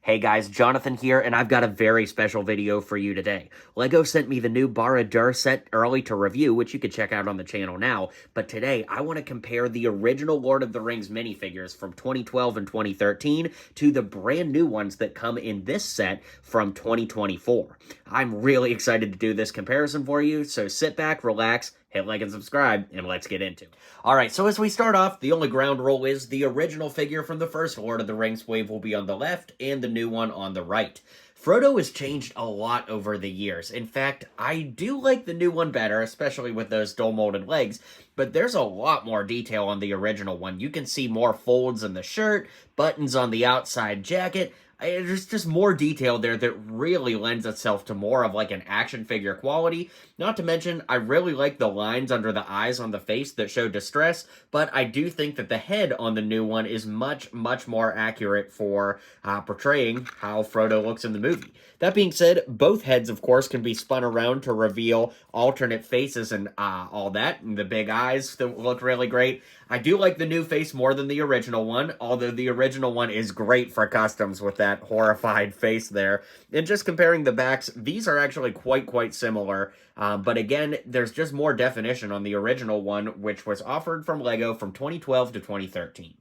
Hey guys, Jonathan here, and I've got a very special video for you today. LEGO sent me the new Barad-Dur set early to review, which you can check out on the channel now, but today I want to compare the original Lord of the Rings minifigures from 2012 and 2013 to the brand new ones that come in this set from 2024. I'm really excited to do this comparison for you, so sit back, relax, hit like and subscribe, and let's get into it. Alright, so as we start off, the only ground rule is the original figure from the first Lord of the Rings wave will be on the left, and the new one on the right. Froto has changed a lot over the years. In fact, I do like the new one better, especially with those dual-molded legs, but there's a lot more detail on the original one. You can see more folds in the shirt, buttons on the outside jacket. There's just more detail there that really lends itself to more of like an action figure quality. Not to mention, I really like the lines under the eyes on the face that show distress, but I do think that the head on the new one is much more accurate for portraying how Frodo looks in the movie. That being said, both heads, of course, can be spun around to reveal alternate faces and all that, and the big eyes that look really great. I do like the new face more than the original one, although the original one is great for customs with that horrified face there. And just comparing the backs, these are actually quite similar, but again, there's just more definition on the original one, which was offered from LEGO from 2012 to 2013.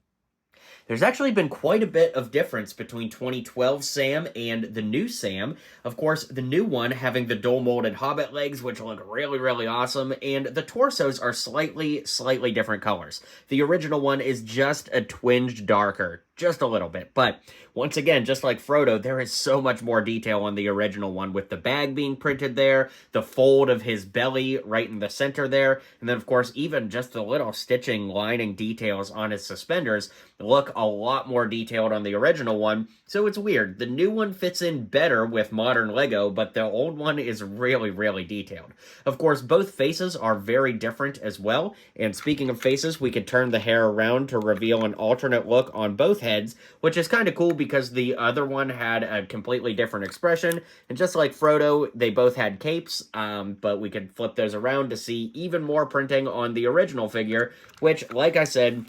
There's actually been quite a bit of difference between 2012 Sam and the new Sam. Of course, the new one having the dual-molded hobbit legs, which look really awesome, and the torsos are slightly different colors. The original one is just a twinge darker, just a little bit, but once again, just like Frodo, there is so much more detail on the original one, with the bag being printed there, the fold of his belly right in the center there, and then of course even just the little stitching lining details on his suspenders look a lot more detailed on the original one. So it's weird. The new one fits in better with modern LEGO, but the old one is really detailed. Of course, both faces are very different as well, and speaking of faces, we could turn the hair around to reveal an alternate look on both heads, which is kind of cool because the other one had a completely different expression, and just like Frodo, they both had capes, but we could flip those around to see even more printing on the original figure, which, like I said,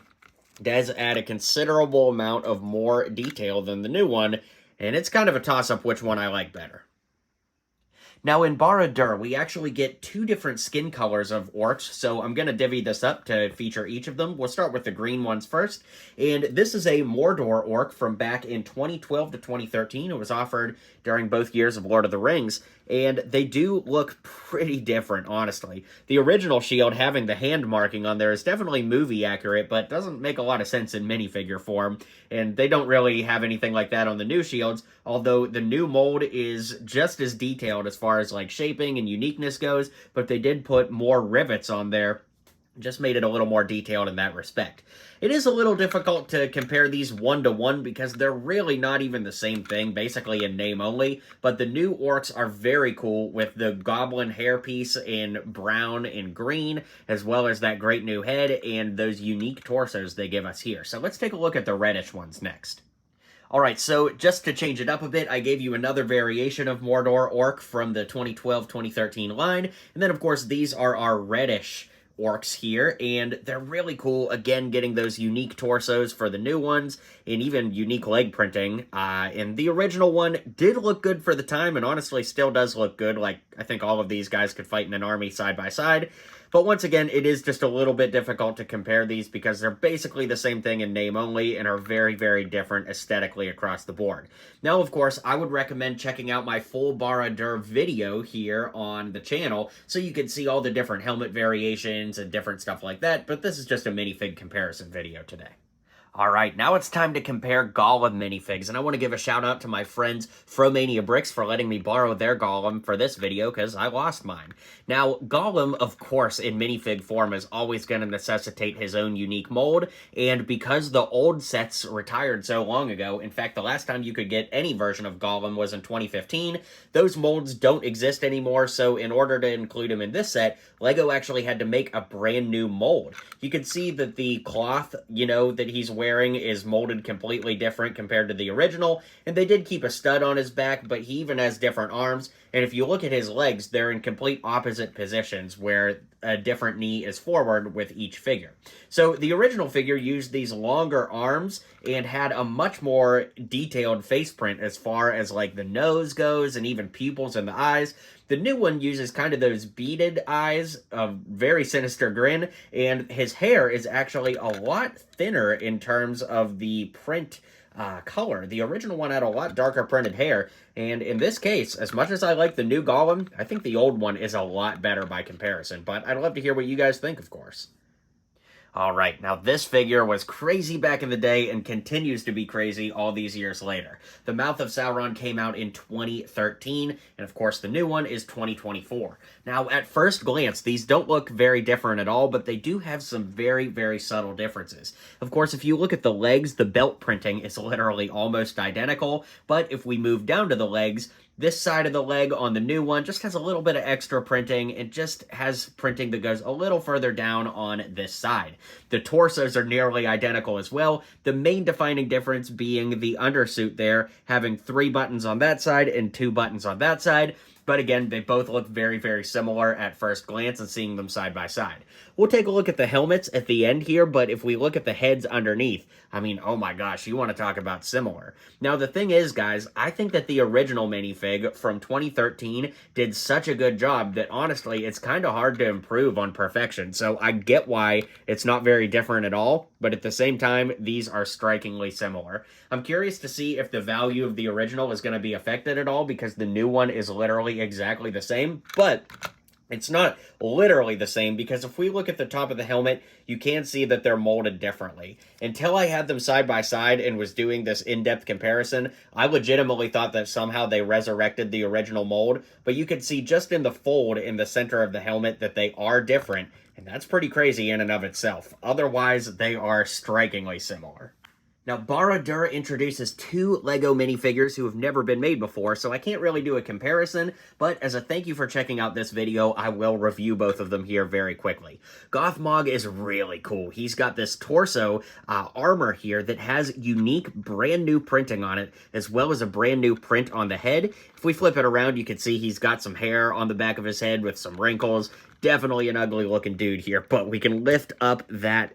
does add a considerable amount of more detail than the new one, and it's kind of a toss-up which one I like better. Now, in Barad-Dur, we actually get two different skin colors of orcs, so I'm going to divvy this up to feature each of them. We'll start with the green ones first, and this is a Mordor orc from back in 2012 to 2013. It was offered during both years of Lord of the Rings, and they do look pretty different, honestly. The original shield having the hand marking on there is definitely movie accurate, but doesn't make a lot of sense in minifigure form, and they don't really have anything like that on the new shields, although the new mold is just as detailed as far as like shaping and uniqueness goes, but they did put more rivets on there, just made it a little more detailed in that respect. It is a little difficult to compare these one-to-one because they're really not even the same thing, basically in name only, but the new orcs are very cool with the goblin hairpiece in brown and green, as well as that great new head and those unique torsos they give us here. So let's take a look at the reddish ones next. Alright, so just to change it up a bit, I gave you another variation of Mordor orc from the 2012-2013 line, and then of course these are our reddish orcs here, and they're really cool, again, getting those unique torsos for the new ones, and even unique leg printing, and the original one did look good for the time, and honestly still does look good. Like, I think all of these guys could fight in an army side by side, but once again, it is just a little bit difficult to compare these because they're basically the same thing in name only and are very different aesthetically across the board. Now, of course, I would recommend checking out my full Barad-Dur video here on the channel so you can see all the different helmet variations and different stuff like that, but this is just a minifig comparison video today. Alright, now it's time to compare Gollum minifigs, and I want to give a shout out to my friends Fromania Bricks for letting me borrow their Gollum for this video, because I lost mine. Now, Gollum, of course, in minifig form is always going to necessitate his own unique mold, and because the old sets retired so long ago, in fact, the last time you could get any version of Gollum was in 2015, those molds don't exist anymore, so in order to include him in this set, LEGO actually had to make a brand new mold. You can see that the cloth, that he's wearing wearing is molded completely different compared to the original, and they did keep a stud on his back, but he even has different arms, and if you look at his legs, they're in complete opposite positions, where a different knee is forward with each figure. So the original figure used these longer arms and had a much more detailed face print as far as like the nose goes and even pupils in the eyes. The new one uses kind of those beaded eyes, a very sinister grin, and his hair is actually a lot thinner in terms of the print color. The original one had a lot darker printed hair, and in this case, as much as I like the new Gollum, I think the old one is a lot better by comparison, but I'd love to hear what you guys think, of course. Alright, now this figure was crazy back in the day and continues to be crazy all these years later. The Mouth of Sauron came out in 2013, and of course the new one is 2024. Now, at first glance, these don't look very different at all, but they do have some very, very subtle differences. Of course, if you look at the legs, the belt printing is literally almost identical, but if we move down to the legs, this side of the leg on the new one just has a little bit of extra printing. It just has printing that goes a little further down on this side. The torsos are nearly identical as well, the main defining difference being the undersuit there, having 3 buttons on that side and 2 buttons on that side. But again, they both look very, very similar at first glance and seeing them side by side. We'll take a look at the helmets at the end here, but if we look at the heads underneath, I mean, oh my gosh, you want to talk about similar. Now, the thing is, guys, I think that the original minifig from 2013 did such a good job that, honestly, it's kind of hard to improve on perfection. So I get why it's not very different at all, but at the same time, these are strikingly similar. I'm curious to see if the value of the original is going to be affected at all, because the new one is literally exactly the same, but it's not literally the same, because if we look at the top of the helmet, you can see that they're molded differently. Until I had them side by side and was doing this in-depth comparison, I legitimately thought that somehow they resurrected the original mold, but you can see just in the fold in the center of the helmet that they are different, and that's pretty crazy in and of itself. Otherwise, they are strikingly similar. Now, Barad-Dur introduces 2 LEGO minifigures who have never been made before, so I can't really do a comparison, but as a thank you for checking out this video, I will review both of them here very quickly. Gothmog is really cool. He's got this torso armor here that has unique brand new printing on it, as well as a brand new print on the head. If we flip it around, you can see he's got some hair on the back of his head with some wrinkles. Definitely an ugly looking dude here, but we can lift up that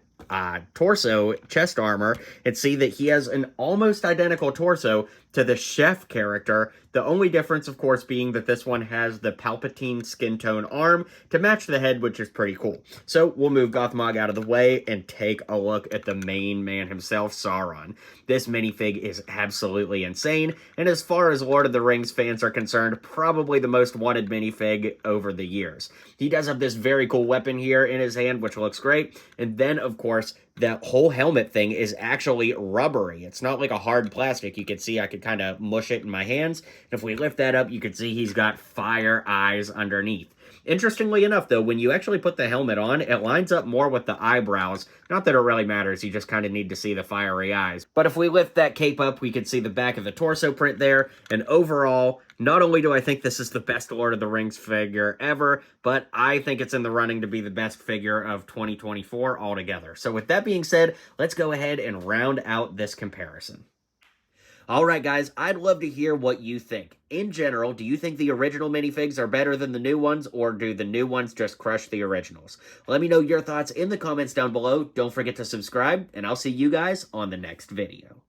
torso chest armor and see that he has an almost identical torso to the chef character. The only difference, of course, being that this one has the Palpatine skin tone arm to match the head, which is pretty cool. So we'll move Gothmog out of the way and take a look at the main man himself, Sauron. This minifig is absolutely insane, and as far as Lord of the Rings fans are concerned, probably the most wanted minifig over the years. He does have this very cool weapon here in his hand, which looks great, and then, of course, that whole helmet thing is actually rubbery. It's not like a hard plastic. You can see I could kind of mush it in my hands. And if we lift that up, you can see he's got fire eyes underneath. Interestingly enough, though, when you actually put the helmet on, it lines up more with the eyebrows. Not that it really matters, you just kind of need to see the fiery eyes. But if we lift that cape up, we can see the back of the torso print there. And overall, not only do I think this is the best Lord of the Rings figure ever, but I think it's in the running to be the best figure of 2024 altogether. So with that being said, let's go ahead and round out this comparison. Alright guys, I'd love to hear what you think. In general, do you think the original minifigs are better than the new ones, or do the new ones just crush the originals? Let me know your thoughts in the comments down below. Don't forget to subscribe, and I'll see you guys on the next video.